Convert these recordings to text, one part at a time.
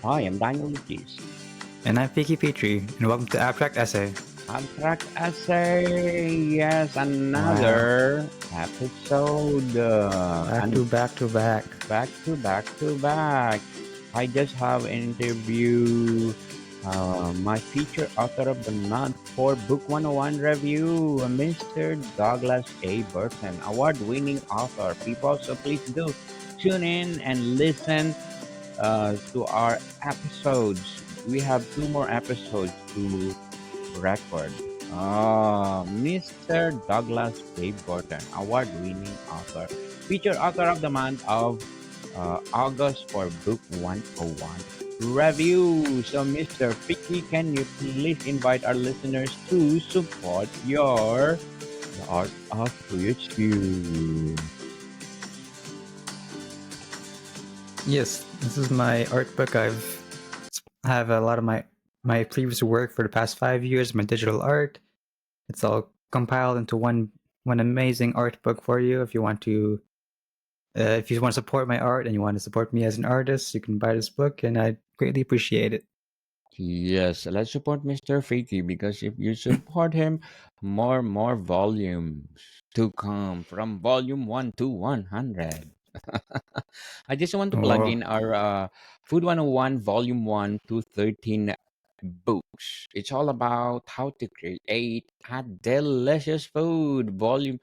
Hi, I'm Daniel Lucchese. And I'm Vicky Petrie, and welcome to Abstract Essay. Abstract essay. Yes, Wow. another episode. Back And to back to back. back. I just have an interview. My feature author of the month for Book 101 review, Mr. Douglas A. Burton, award-winning author. People, so please do tune in and listen to our episodes. We have two more episodes to record. Mr. Douglas J. Burton, award-winning author, featured author of the month of August for Book 101 review. So, Mr. Vicky, can you please invite our listeners to support your The Art of Creative? Yes, this is my art book. I have a lot of my previous work for the past 5 years, my digital art. It's all compiled into one amazing art book for you. If you want to support my art and you want to support me as an artist, you can buy this book, and I greatly appreciate it. Yes, let's support Mr. Vicky because if you support him, more volumes to come from volume 1 to 100. I just want to plug Oh, in our Food 101 Volume 1 to 13 books. It's all about how to create a delicious food. Volume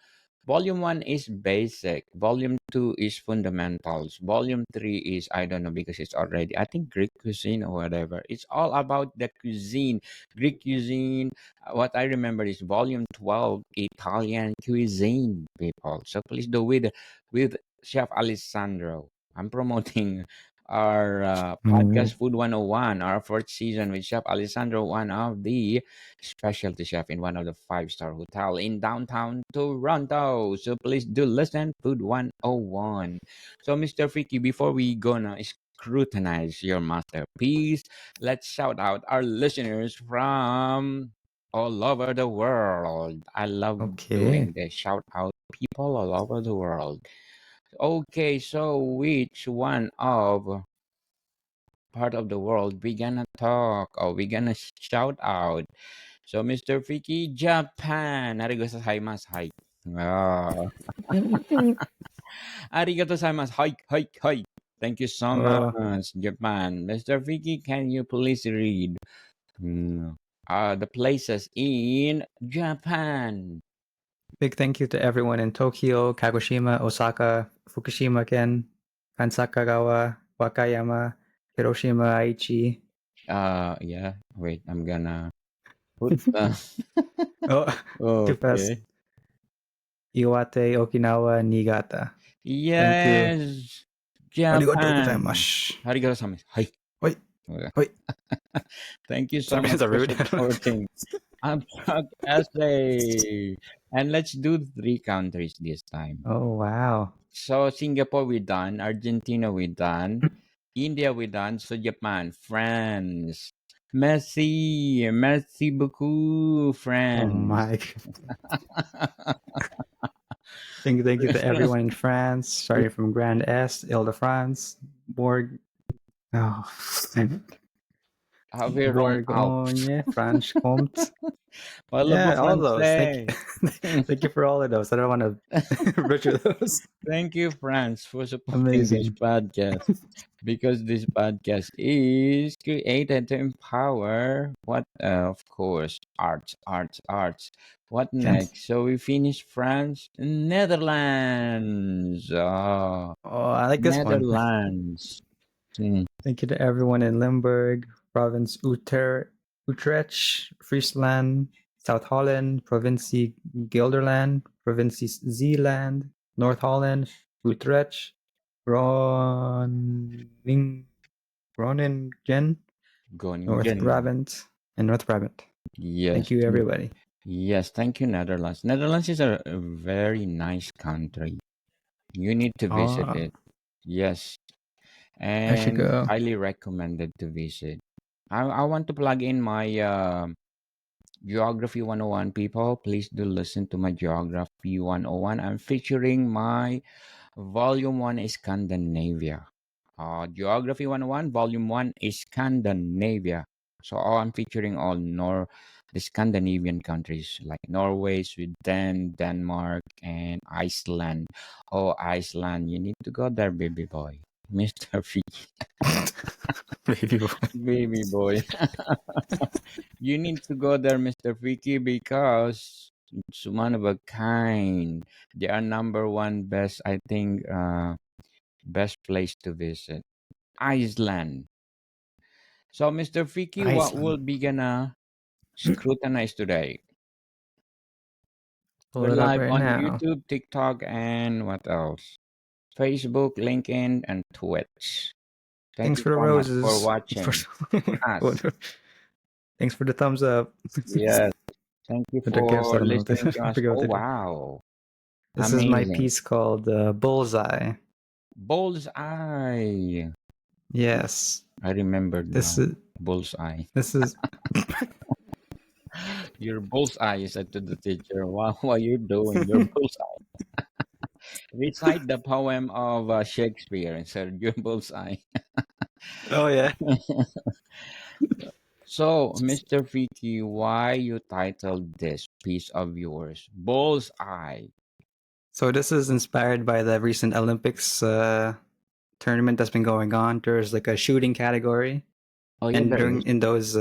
1 is basic. Volume 2 is fundamentals. Volume 3 is I don't know because it's already I think Greek cuisine or whatever. It's all about the cuisine. Greek cuisine. What I remember is volume 12 Italian cuisine people. So please do with Chef Alessandro. I'm promoting our podcast Food 101, our fourth season with Chef Alessandro, one of the specialty chef in one of the five-star hotel in downtown Toronto. So please do listen Food 101. So Mr. Vicky, before we gonna scrutinize your masterpiece, let's shout out our listeners from all over the world. I love okay. doing this. Shout out people all over the world. Okay, so which one of part of the world we gonna talk or we gonna shout out? So, Mr. Vicky, Japan. Arigato gozaimasu. Hi. Ah. Arigato gozaimasu. Hi, hi, hi. Thank you so Oh, much, Japan. Mr. Vicky, can you please read the places in Japan? big thank you to everyone in Tokyo, Kagoshima, Osaka, Fukushima Ken, Kansakagawa, Wakayama, Hiroshima, Aichi. Yeah. Wait, I'm gonna put. Oh, too fast. Okay. Iwate, Okinawa, Niigata. Thank you. Yes, Arigatou Japan. gozaimasu. Arigato gozaimasu. Hi. Hoi, Okay. hoi. Thank you so Sorry, much is that for rude? supporting Abstract Essay. And let's do three countries this time. Oh, wow. So Singapore we done, Argentina we done, India we done, so Japan, France. Merci beaucoup, Oh, France. my. Thank you to everyone in France, starting from Grand Est, Ile-de-France, Borg. Oh, Aviron Alps. Bourgogne, Franche-Comté. Parlez-vous Yeah, all those. Thank français? you. Thank you for all of those. I don't want to butcher those. Thank you, France, for supporting this Amazing. podcast because this podcast is created to empower what, of course, arts. What Yes. next? So we finish France, Netherlands. Oh, I like this one. Netherlands. Hmm. Thank you to everyone in Limburg, Province Utrecht, Friesland, South Holland, Provincie Gelderland, Provincie Zeeland, North Holland, Utrecht, Groningen, Groningen, North Groningen. Brabant, and North Brabant. Thank Yes. you, everybody. Yes. Thank you, Netherlands. Netherlands is a very nice country. You need to visit Oh, it. Yes. I should And go. highly recommended to visit. I want to plug in my Geography 101 people. Please do listen to my Geography 101. I'm featuring my Volume 1 is Scandinavia. Geography 101, Volume 1 is Scandinavia. So I'm featuring all the Scandinavian countries like Norway, Sweden, Denmark, and Iceland. Oh, Iceland, you need to go there, baby boy. Mr. Fee, Baby boy. baby boy. You need to go there, Mr. Fiki, because it's one of a kind. They are number one best, I think, best place to visit. Iceland. So, Mr. Fiki, what will Iceland. be gonna scrutinize today? Pull We're it up live right on now. YouTube, TikTok, and what else? Facebook, LinkedIn, and Twitch. Thank Thanks you for the so much for roses. watching us. Thanks for the thumbs up. Yes, thank you For the gifts, I for don't know. listening to I us. forget what Oh, they do. wow. This is my Amazing. piece called Bullseye. Bullseye. Yes. I remembered This now. is Bullseye. this is Your bullseye, said to the teacher. Wow, what you doing? Your bullseye. Recite the poem of Shakespeare and said, Your bullseye. Oh yeah. So, Mr. Vicky, why you titled this piece of yours Bullseye? So this is inspired by the recent Olympics tournament that's been going on. There's like a shooting category, Oh, yeah, and there is. during in those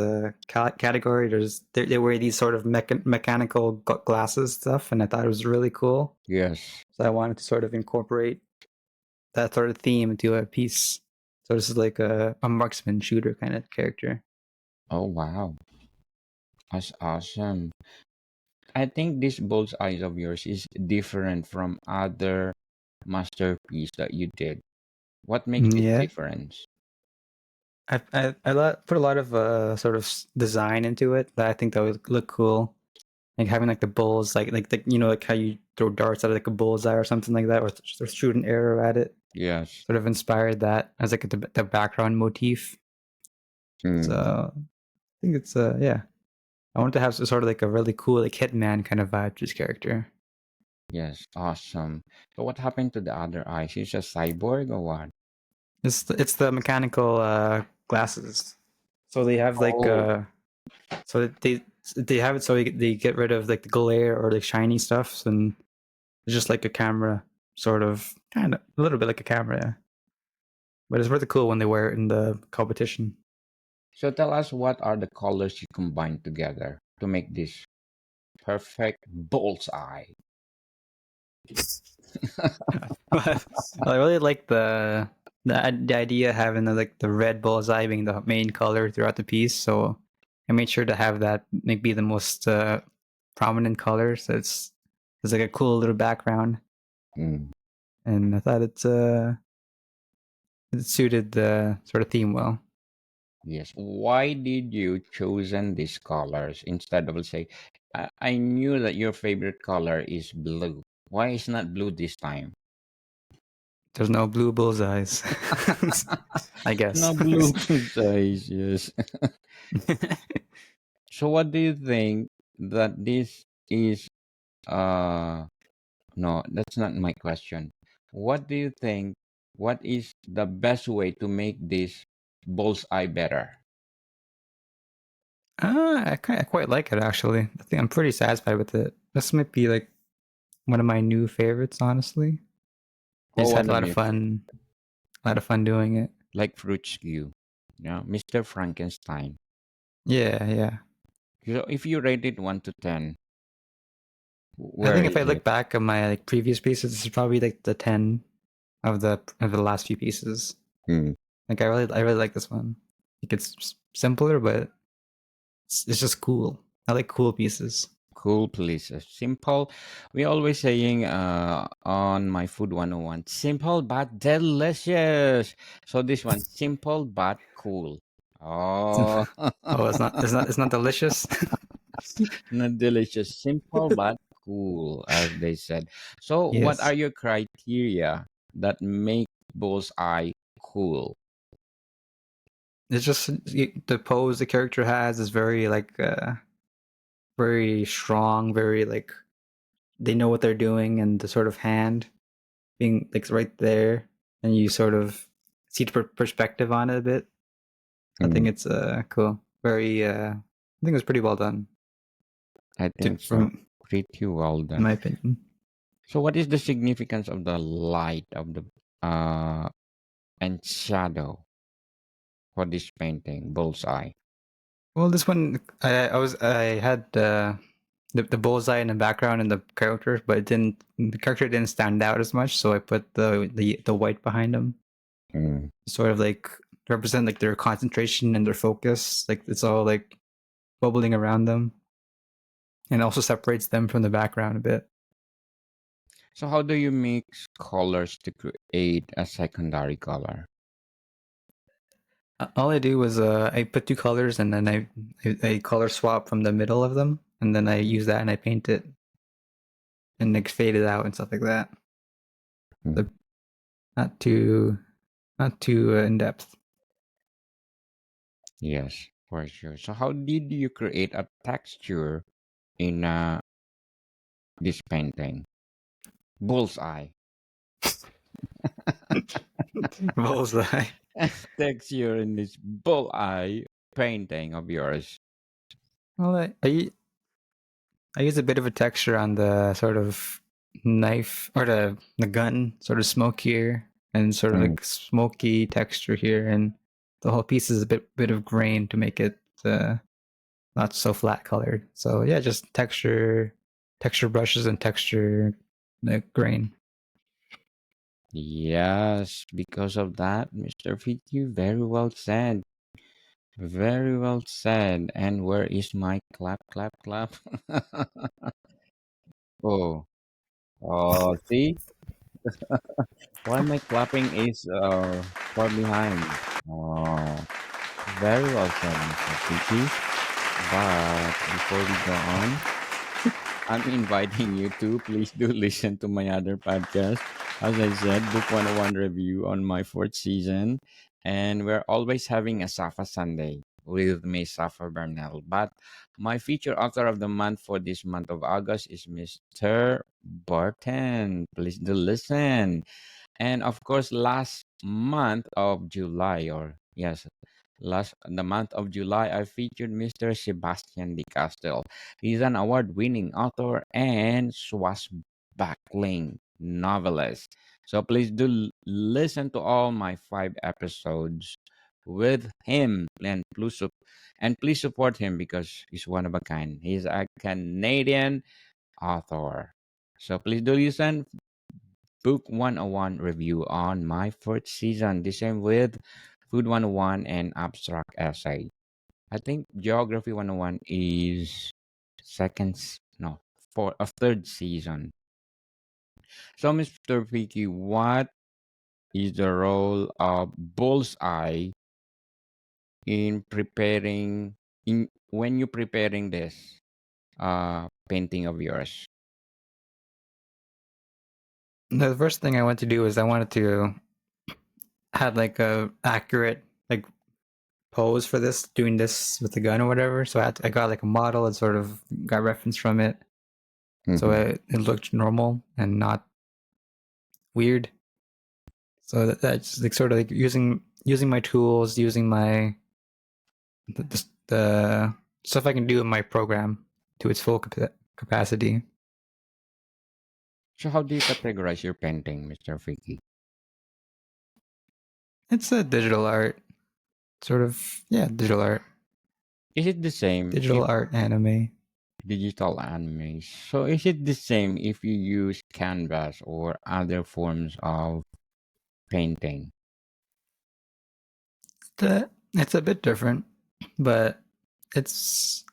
category, they wear these sort of mechanical glasses stuff, and I thought it was really cool. Yes. So I wanted to sort of incorporate that sort of theme into a piece. So this is like a marksman shooter kind of character. Oh, wow. That's awesome. I think this bullseye of yours is different from other masterpiece that you did. What makes it Yeah, different? put a lot of sort of design into it that I think that would look cool. Like having like the bulls, like the, like how you throw darts out of like a bullseye or something like that, or shoot an arrow at it. Yes. Sort of inspired that as like the background motif. Mm, So I think it's yeah. I want to have sort of like a really cool like hitman kind of vibe to this character. yes. Awesome. So what happened to the other eye? She's a cyborg or what? It's the mechanical glasses. So they have like Oh, so they have it so they get rid of like the glare or like shiny stuff, and it's just like a camera, sort of, kind of a little bit like a camera. Yeah. But it's really cool when they wear it in the competition. so tell us what are the colors you combine together to make this perfect bullseye? Well, I really like the idea of having like the red bullseye being the main color throughout the piece. So I made sure to have that maybe the most prominent color. So it's like a cool little background, Mm, and I thought it suited the sort of theme well. yes. Why did you chosen these colors instead of say, I knew that your favorite color is blue. Why is not blue this time? There's no blue bullseyes, I No guess. blue bullseyes, yes. So what do you think that this is no, that's not my question. What do you think what is the best way to make this bullseye better? I quite like it actually. I think I'm pretty satisfied with it. This might be like one of my new favorites, honestly. I Oh, just had one of your a lot of fun doing it. like fruit skew. Mr. Frankenstein. Yeah, yeah. So if you rate it 1 to 10, I where think if I is it? look back at my like previous pieces, this is probably like the 10 of the last few pieces. Hmm. Like I really like this one. Like it's simpler, but it's just cool. I like cool pieces. Cool, please. Simple. We always saying on my food 101, simple but delicious. So this one, simple but cool. Oh, Oh, it's not delicious. not delicious. Simple but cool, as they said. So what are Yes. your criteria that make bullseye cool? It's just the pose the character has is very like very strong, very like they know what they're doing, and the sort of hand being like right there, and you sort of see the perspective on it a bit. I Mm, think it's cool. Very I think it was pretty well done I think so. from Pretty well in done. my opinion. So, what is the significance of the light of the uh and shadow for this painting, bullseye? Well, this one I had the bullseye in the background and the character, but it didn't the character didn't stand out as much, so I put the white behind them, Mm, sort of like represent like their concentration and their focus. Like it's all like bubbling around them, and also separates them from the background a bit. So, how do you mix colors to create a secondary color? All I do was I put two colors and then I color swap from the middle of them, and then I use that and I paint it and like fade it out and stuff like that. Mm, So not too not too in depth. yes, for sure. So, how did you create a texture in this painting? Bullseye. Bullseye. Texture in this bullseye painting of yours. Well, I use a bit of a texture on the sort of knife or the gun, sort of smokier and sort of Mm, like smoky texture here, and the whole piece is a bit of grain to make it not so flat colored. So yeah, just texture brushes and texture the grain. yes, because of that, Mr. Vicky, very well said. Very well said. And where is my clap, clap, clap? Oh, see why my clapping is far behind. Oh, very well said, Mr. Vicky. But before we go on, I'm inviting you to please do listen to my other podcast. As I said, Book 101 review on my fourth season. And we're always having a Safa Sunday with me, Safa Bernal. But my feature author of the month for this month of August is Mr. Barton. Please do listen. And of course, last month of July, or yes, last the month of July, I featured Mr. Sebastian de Castel. He's an award-winning author and swashbuckling novelist. So please do listen to all my 5 episodes with him, and please support him because he's one of a kind. He's a Canadian author. So please do listen. Book 101 review on my fourth season. The same with Food 101 and Abstract Essay. I think Geography 101 is no, for a third season. So, Mr. Vicky, what is the role of bullseye in preparing in when you're preparing this painting of yours? The first thing I wanted to do is I wanted to have like a accurate like pose for this, doing this with the gun or whatever. So I got like a model and sort of got reference from it, so Mm-hmm. it looked normal and not weird. So that's like sort of like using my tools, using my the stuff I can do in my program to its full capacity. So, how do you categorize your painting, Mr. Vicky? It's a digital art, sort of yeah, digital art, Is it the same digital if art anime. digital anime? So, is it the same if you use canvas or other forms of painting? It's a bit different, but it's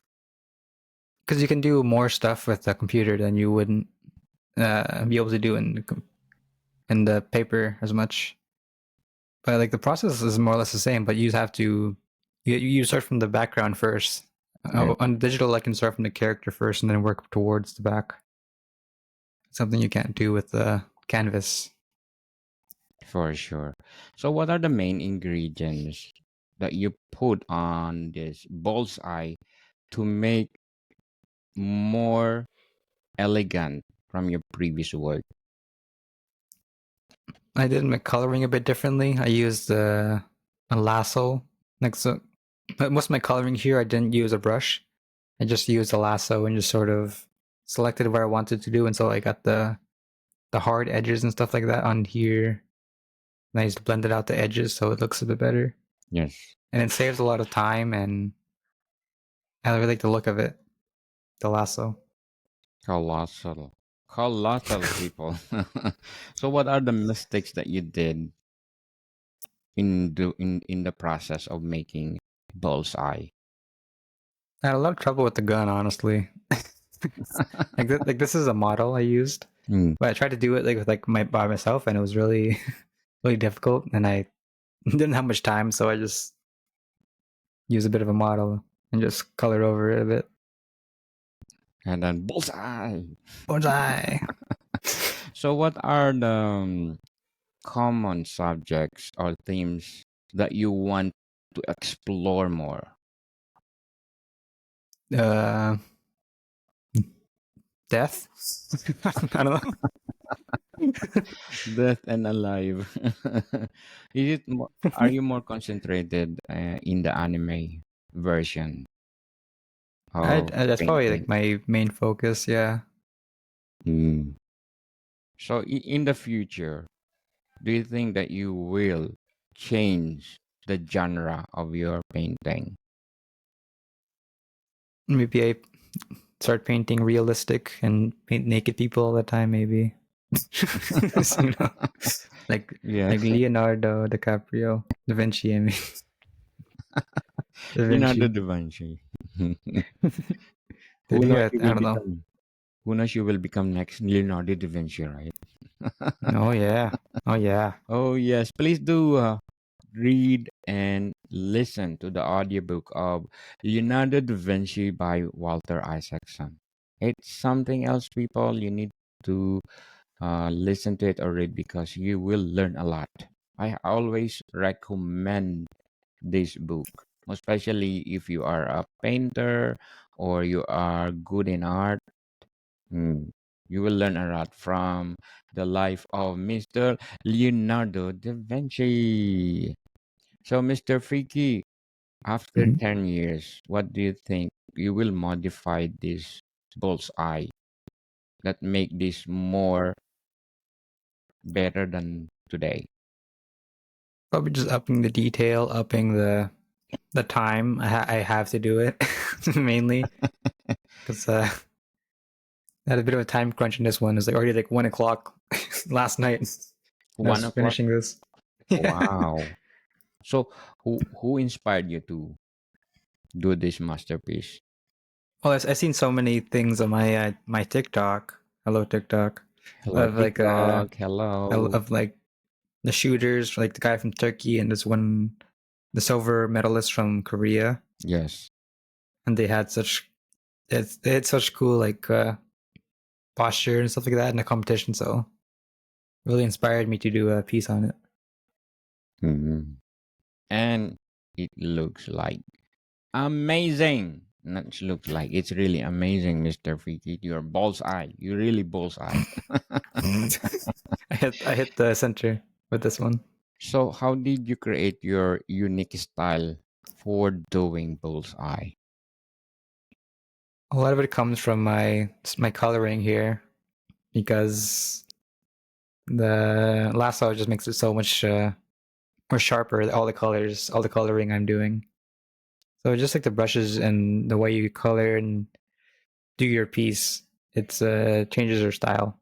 because you can do more stuff with the computer than you wouldn't be able to do in the paper as much. But like the process is more or less the same, but you have to you start from the background first. Mm, On digital, I can start from the character first and then work towards the back. Something you can't do with the canvas. for sure. So, what are the main ingredients that you put on this bullseye to make more elegant from your previous work? I did my coloring a bit differently. I used a lasso. Like so, most of my coloring here, I didn't use a brush. I just used a lasso and just sort of selected what I wanted to do, and so I got the hard edges and stuff like that on here. And I just blended out the edges so it looks a bit better, Yes. and it saves a lot of time. And I really like the look of it, the lasso. Colossal. Colossal people. So what are the mistakes that you did in the process of making bullseye? I had a lot of trouble with the gun, honestly. Like this is a model I used, Hmm. but I tried to do it like with like my by myself, and it was really really difficult. And I didn't have much time, so I just used a bit of a model and just colored over it a bit. And then bullseye. Bullseye. So what are the common subjects or themes that you want to explore more? Uh, death. I don't know. Death and alive. Is it more, are you more concentrated in the anime version of That's probably painting? like my main focus. Yeah. Hmm. So in the future, do you think that you will change the genre of your painting? Maybe I start painting realistic and paint naked people all the time. Maybe. You know, like Yes, like Leonardo DiCaprio, Da Vinci. I mean, Da Leonardo Vinci. da Vinci. Did Who he? knows I you will don't know. become? Who knows you will become next Leonardo da Vinci, right? Oh yeah. Oh yeah. Oh yes, please do read and listen to the audiobook of Leonardo da Vinci by Walter Isaacson. It's something else, people. You need to listen to it or read because you will learn a lot. I always recommend this book, especially if you are a painter or you are good in art. Mm, you will learn a lot from the life of Mr. Leonardo da Vinci. So, Mr. Freaky, after Mhm. 10 years, what do you think you will modify this bullseye that make this more better than today? Probably just upping the detail, upping the time I have to do it mainly because I had a bit of a time crunch in this one. It's like already like 1 o'clock last night, and I One was o'clock? finishing this. Yeah. Wow. So, who inspired you to do this masterpiece? Well, I've seen so many things on my TikTok. Hello TikTok. Hello, Of like TikTok. Hello. of like the shooters, like the guy from Turkey and this one, the silver medalist from Korea, Yes. and they had such cool like posture and stuff like that in the competition. So really inspired me to do a piece on it. Mhm. And it looks like amazing. Not looks like it's really amazing, Mr. Freaky. You're bullseye. You really bullseye. I hit the center with this one. So, how did you create your unique style for doing bullseye? A lot of it comes from my coloring here because the lasso just makes it so much more sharper. All the colors, all the coloring I'm doing. So just like the brushes and the way you color and do your piece, it's changes your style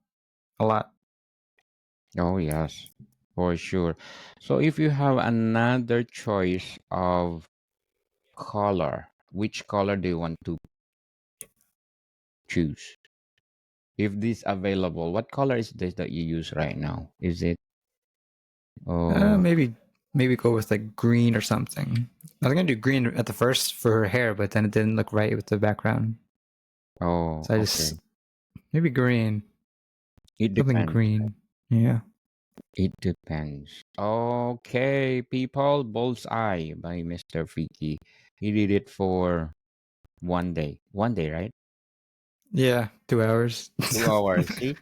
a lot. Oh, yes, for sure. So, if you have another choice of color, which color do you want to choose? If this available, what color is this that you use right now? Is it oh Maybe go with like green or something. I was gonna do green at the first for her hair, but then it didn't look right with the background. oh So I just okay. maybe green, It something depends. green. Yeah. It depends. Okay, people, Bullseye by Mr. Freaky. He did it for one day. One day, right? Yeah, 2 hours. 2 hours. See,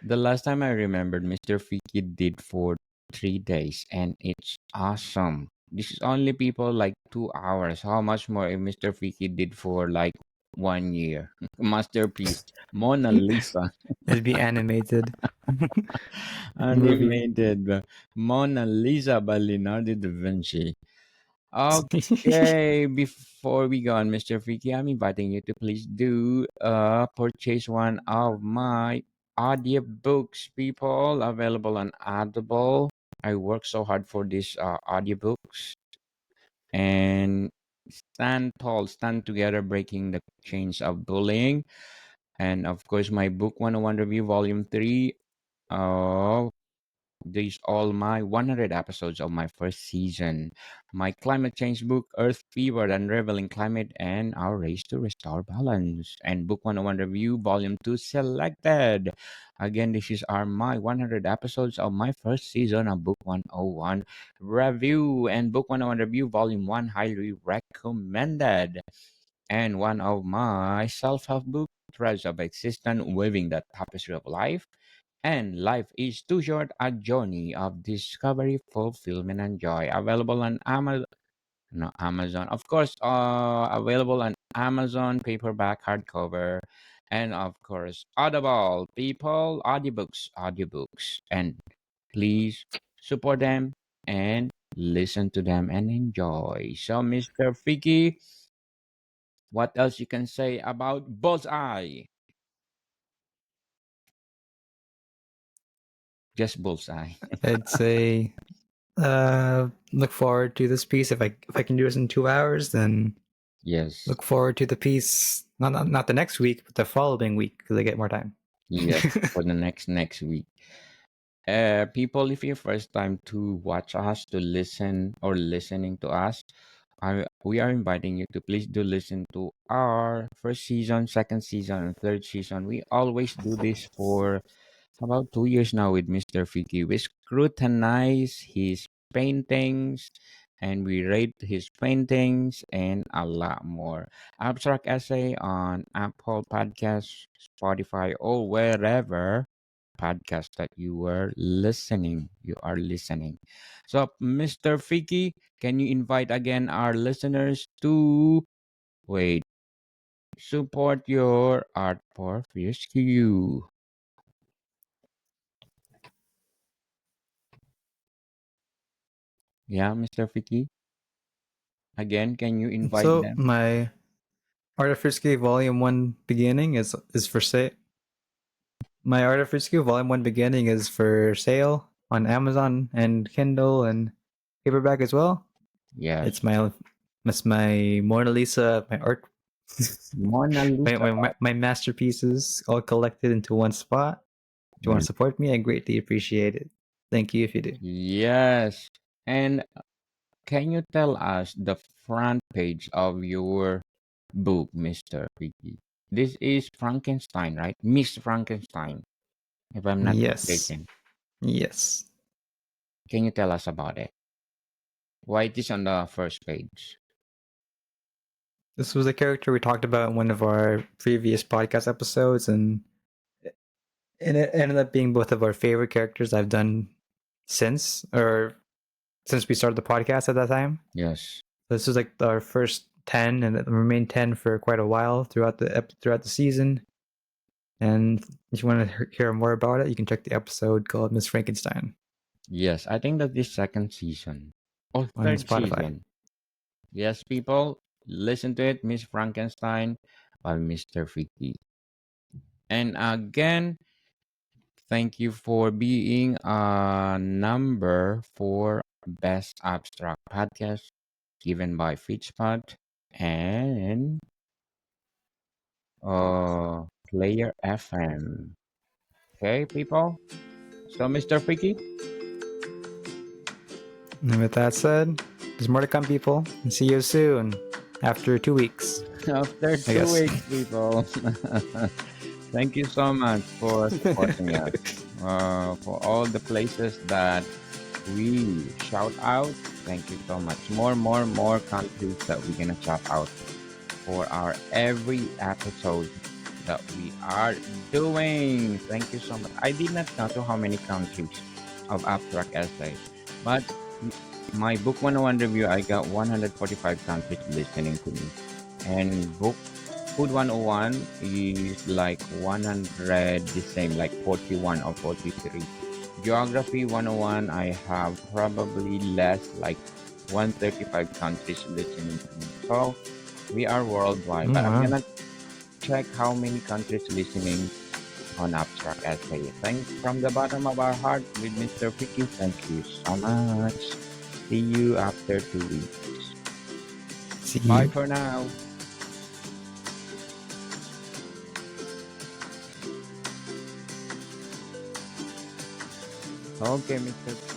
the last time I remembered, Mr. Fiki did for 3 days, and it's awesome. This is only people like 2 hours. How much more if Mr. Fiki did for like 1 year? Masterpiece, Mona Lisa, It'd be animated movie. animated Mona Lisa by Leonardo da Vinci. Okay, before we go on, Mr. Fiki, I'm inviting you to please do purchase one of my audiobooks, people, available on Audible. I work so hard for these audiobooks, and stand tall, stand together, breaking the chains of bullying. And of course, my book 101 review, volume 3. Uh, these all my 100 episodes of my first season. My climate change book, Earth Fever, Unraveling Climate and Our Race to Restore Balance. And book 101 review, volume 2, selected. Again, this is our my 100 episodes of my first season of book 101 review. And book 101 review, volume 1, highly recommended. And one of my self-help book, Threads of Existence, Weaving the Tapestry of Life, and Life is Too Short, a journey of discovery, fulfillment, and joy. Available on Amazon. No, Amazon. Of course, available on Amazon, paperback, hardcover, and of course, Audible. People, audiobooks. And please support them and listen to them and enjoy. So, Mr. Fiki, what else you can say about Bullseye? Just Bullseye. I'd say look forward to this piece. If I can do this in 2 hours, then Yes. look forward to the piece. Not the next week, but the following week because I get more time. Yes, for the next week. People, if your first time to watch us, to listen or listening to us, we are inviting you to please do listen to our first season, second season, and third season. We always do this for about 2 years now with Mr. Fiki. We scrutinize his paintings and we rate his paintings and a lot more. Abstract essay on Apple Podcasts, Spotify, or wherever podcast that you are listening. So, Mr. Fiki, can you invite again our listeners to wait, support your art for rescue? Yeah, Mr. Fiki. Again, can you invite So them? my Art of Frisky Volume One beginning is for sale. My Art of Frisky Volume One beginning is for sale on Amazon and Kindle and paperback as well. Yes. It's my Mona Lisa, my art, Mona my, Lisa. my my my masterpieces all collected into one spot. If you want Mm, to support me, I greatly appreciate it. Thank you if you do. yes. And can you tell us the front page of your book, Mr. Fiki? This is Frankenstein, right? Miss Frankenstein, if I'm not Yes. mistaken. Yes. Can you tell us about it? Why it is on the first page? This was a character we talked about in one of our previous podcast episodes, and it ended up being both of our favorite characters I've done since we started the podcast at that time. Yes. This was like our first 10, and it remained 10 for quite a while throughout the season. And if you want to hear more about it, you can check the episode called Miss Frankenstein Yes, I think that this second season or on third Spotify. season. Yes, people, listen to it, Miss Frankenstein by Mr. Fiki. And again, thank you for being a number for Best Abstract Podcast given by Fitchpad and Player FM. Okay, people. So, Mr. Fiki, And with that said, there's more to come, people. And see you soon after 2 weeks, after I two guess. weeks, people, thank you so much for supporting us. For all the places that we shout out, thank you so much. More countries that we're gonna shout out. for our every episode that we are doing. Thank you so much. I did not count to how many countries of abstract essay, but my book 101 review, I got 145 countries listening to me. And book food 101 is like 100, the same, like 41 or 43. Geography 101, I have probably less, like 135 countries listening to me. So we are worldwide, Oh, but I'm wow. gonna check how many countries listening on abstract essay. Thanks from the bottom of our heart with Mr. Picky. Thank you so much. See you after 2 weeks. See Bye you. for now. Okay, Mr.